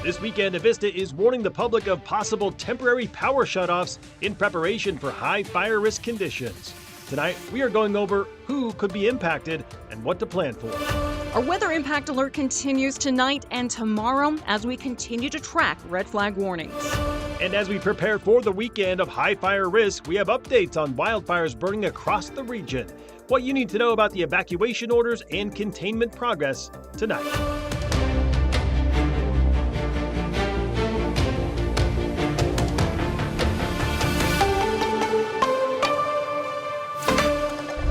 This weekend, Avista is warning the public of possible temporary power shutoffs in preparation for high fire risk conditions. Tonight, we are going over who could be impacted and what to plan for. Our weather impact alert continues tonight and tomorrow as we continue to track red flag warnings. And as we prepare for the weekend of high fire risk, we have updates on wildfires burning across the region. What you need to know about the evacuation orders and containment progress tonight.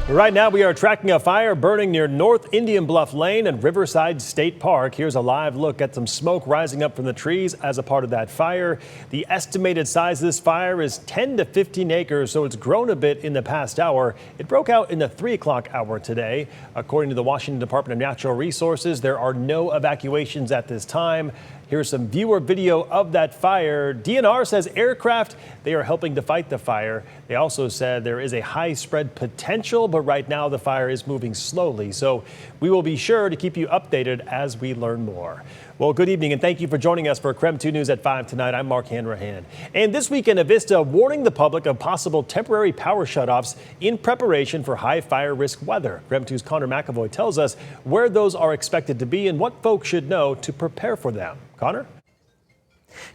Right now, we are tracking a fire burning near North Indian Bluff Lane and Riverside State Park. Here's a live look at some smoke rising up from the trees as a part of that fire. The estimated size of this fire is 10 to 15 acres, so it's grown a bit in the past hour. It broke out in the 3 o'clock hour today. According to the Washington Department of Natural Resources, there are no evacuations at this time. Here's some viewer video of that fire. DNR says aircraft, they are helping to fight the fire. They also said there is a high spread potential, but right now the fire is moving slowly. So we will be sure to keep you updated as we learn more. Well, good evening and thank you for joining us for KREM 2 News at 5 tonight. I'm Mark Hanrahan. And this weekend, Avista warning the public of possible temporary power shutoffs in preparation for high fire risk weather. KREM 2's Connor McAvoy tells us where those are expected to be and what folks should know to prepare for them. Connor?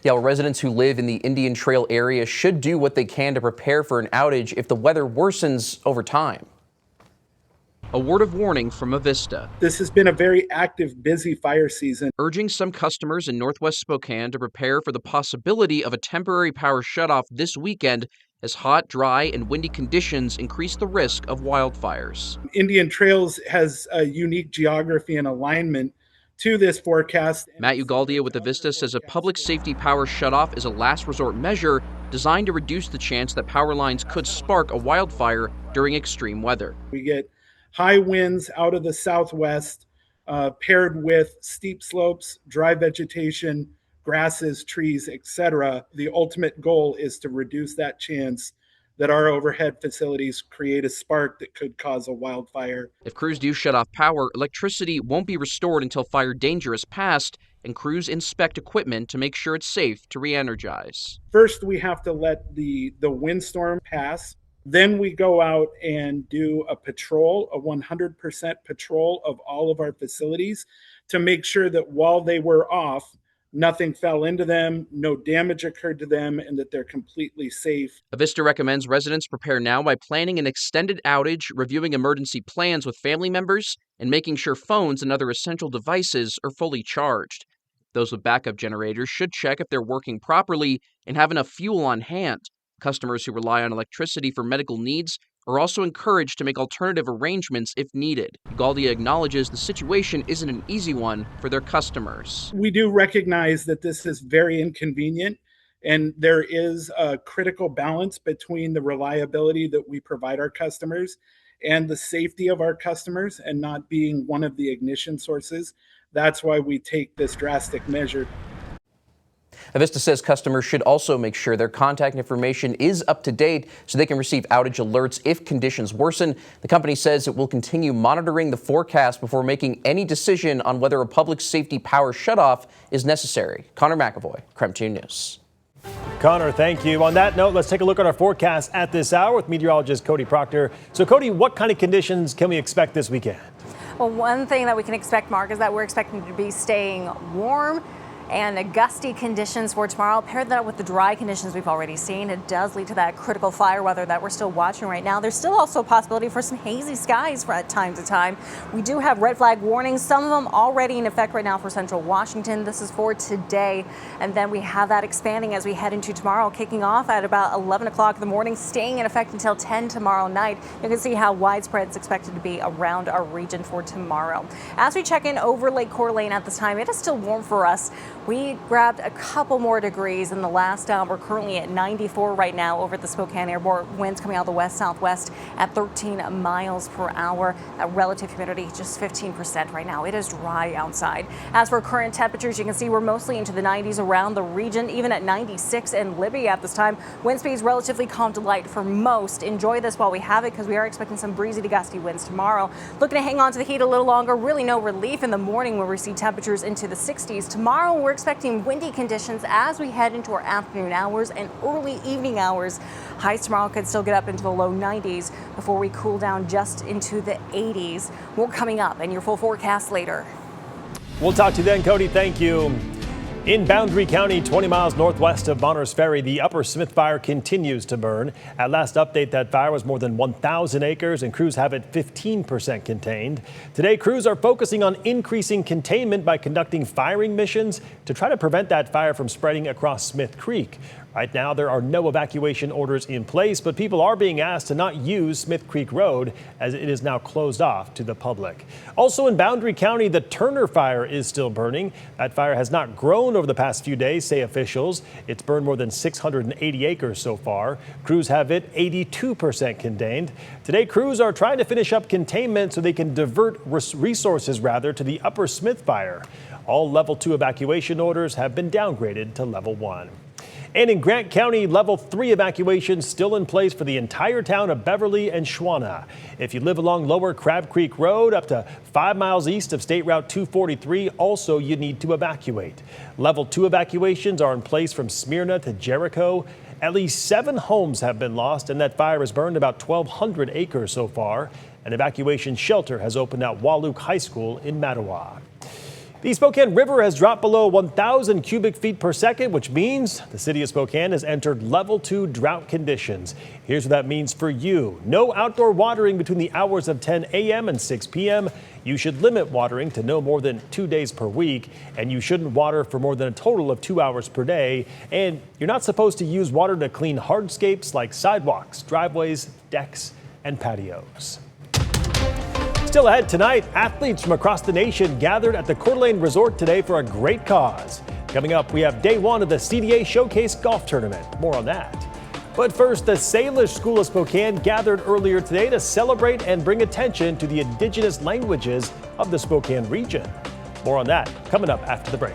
Yeah, well, residents who live in the Indian Trail area should do what they can to prepare for an outage if the weather worsens over time. A word of warning from Avista. This has been a very active, busy fire season. Urging some customers in northwest Spokane to prepare for the possibility of a temporary power shutoff this weekend as hot, dry, and windy conditions increase the risk of wildfires. Indian Trails has a unique geography and alignment to this forecast. Matt Ugaldia with Avista says a public safety power shutoff is a last resort measure designed to reduce the chance that power lines could spark a wildfire during extreme weather. We get high winds out of the southwest paired with steep slopes, dry vegetation, grasses, trees, etc. The ultimate goal is to reduce that chance that our overhead facilities create a spark that could cause a wildfire. If crews do shut off power, electricity won't be restored until fire danger is past, and crews inspect equipment to make sure it's safe to re-energize. First, we have to let the windstorm pass. Then we go out and do a patrol, a 100% patrol of all of our facilities to make sure that while they were off, nothing fell into them, no damage occurred to them, and that they're completely safe. Avista recommends residents prepare now by planning an extended outage, reviewing emergency plans with family members, and making sure phones and other essential devices are fully charged. Those with backup generators should check if they're working properly and have enough fuel on hand. Customers who rely on electricity for medical needs are also encouraged to make alternative arrangements if needed. Galdia acknowledges the situation isn't an easy one for their customers. We do recognize that this is very inconvenient, and there is a critical balance between the reliability that we provide our customers and the safety of our customers and not being one of the ignition sources. That's why we take this drastic measure. Avista says customers should also make sure their contact information is up to date so they can receive outage alerts if conditions worsen. The company says it will continue monitoring the forecast before making any decision on whether a public safety power shutoff is necessary. Connor McAvoy, KREM 2 News. Connor, thank you. On that note, let's take a look at our forecast at this hour with meteorologist Cody Proctor. So, Cody, what kind of conditions can we expect this weekend? Well, one thing that we can expect, Mark, is that we're expecting to be staying warm and gusty conditions for tomorrow. Pair that up with the dry conditions we've already seen. It does lead to that critical fire weather that we're still watching right now. There's still also a possibility for some hazy skies from time to time. We do have red flag warnings, some of them already in effect right now for central Washington. This is for today. And then we have that expanding as we head into tomorrow, kicking off at about 11 o'clock in the morning, staying in effect until 10 tomorrow night. You can see how widespread it's expected to be around our region for tomorrow. As we check in over Lake Coeur d'Alene at this time, it is still warm for us. We grabbed a couple more degrees in the last hour. We're currently at 94 right now over the Spokane area. Winds coming out the west-southwest at 13 miles per hour. Relative humidity just 15% right now. It is dry outside. As for current temperatures, you can see we're mostly into the 90s around the region, even at 96 in Libby at this time. Wind speeds relatively calm to light for most. Enjoy this while we have it because we are expecting some breezy to gusty winds tomorrow. Looking to hang on to the heat a little longer. Really no relief in the morning where we see temperatures into the 60s. Tomorrow we're expecting windy conditions as we head into our afternoon hours and early evening hours. Highs tomorrow could still get up into the low 90s before we cool down just into the 80s. More coming up and your full forecast later. We'll talk to you then, Cody. Thank you. In Boundary County, 20 miles northwest of Bonners Ferry, the Upper Smith Fire continues to burn. At last update, that fire was more than 1,000 acres, and crews have it 15% contained. Today, crews are focusing on increasing containment by conducting firing missions to try to prevent that fire from spreading across Smith Creek. Right now, there are no evacuation orders in place, but people are being asked to not use Smith Creek Road as it is now closed off to the public. Also in Boundary County, the Turner Fire is still burning. That fire has not grown over the past few days, say officials. It's burned more than 680 acres so far. Crews have it 82% contained. Today, crews are trying to finish up containment so they can divert resources to the Upper Smith Fire. All level 2 evacuation orders have been downgraded to level 1. And in Grant County, level 3 evacuation still in place for the entire town of Beverly and Schwana. If you live along Lower Crab Creek Road up to 5 miles east of State Route 243, also you need to evacuate. Level 2 evacuations are in place from Smyrna to Jericho. At least 7 homes have been lost, and that fire has burned about 1,200 acres so far. An evacuation shelter has opened at Wahluke High School in Mattawa. The Spokane River has dropped below 1,000 cubic feet per second, which means the city of Spokane has entered level 2 drought conditions. Here's what that means for you. No outdoor watering between the hours of 10 a.m. and 6 p.m. You should limit watering to no more than 2 days per week, and you shouldn't water for more than a total of 2 hours per day. And you're not supposed to use water to clean hardscapes like sidewalks, driveways, decks, and patios. Still ahead tonight, athletes from across the nation gathered at the Coeur d'Alene Resort today for a great cause. Coming up, we have day 1 of the CDA Showcase Golf Tournament. More on that. But first, the Salish School of Spokane gathered earlier today to celebrate and bring attention to the indigenous languages of the Spokane region. More on that coming up after the break.